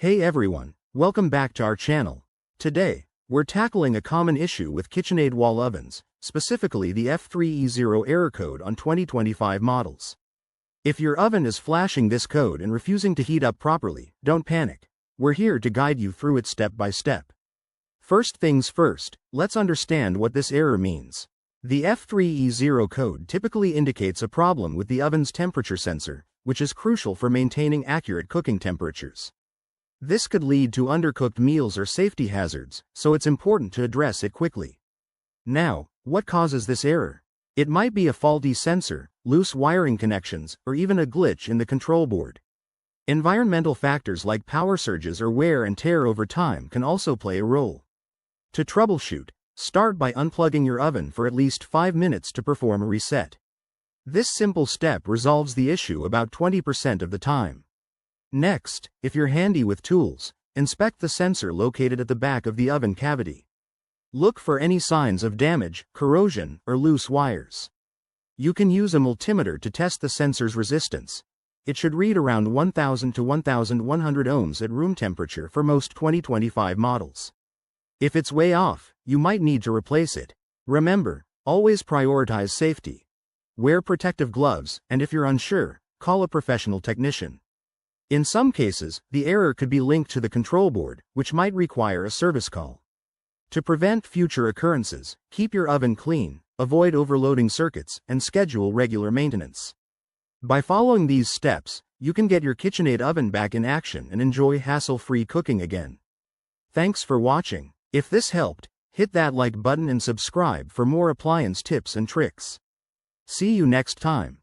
Hey everyone, welcome back to our channel. Today, we're tackling a common issue with KitchenAid wall ovens, specifically the F3E0 error code on 2025 models. If your oven is flashing this code and refusing to heat up properly, don't panic. We're here to guide you through it step by step. First things first, let's understand what this error means. The F3E0 code typically indicates a problem with the oven's temperature sensor, which is crucial for maintaining accurate cooking temperatures. This could lead to undercooked meals or safety hazards, so it's important to address it quickly. Now, what causes this error? It might be a faulty sensor, loose wiring connections, or even a glitch in the control board. Environmental factors like power surges or wear and tear over time can also play a role. To troubleshoot, start by unplugging your oven for at least 5 minutes to perform a reset. This simple step resolves the issue about 20% of the time. Next, if you're handy with tools, inspect the sensor located at the back of the oven cavity. Look for any signs of damage, corrosion, or loose wires. You can use a multimeter to test the sensor's resistance. It should read around 1000 to 1100 ohms at room temperature for most 2025 models. If it's way off, you might need to replace it. Remember, always prioritize safety. Wear protective gloves, and if you're unsure, call a professional technician. In some cases, the error could be linked to the control board, which might require a service call. To prevent future occurrences, keep your oven clean, avoid overloading circuits, and schedule regular maintenance. By following these steps, you can get your KitchenAid oven back in action and enjoy hassle-free cooking again. Thanks for watching. If this helped, hit that like button and subscribe for more appliance tips and tricks. See you next time.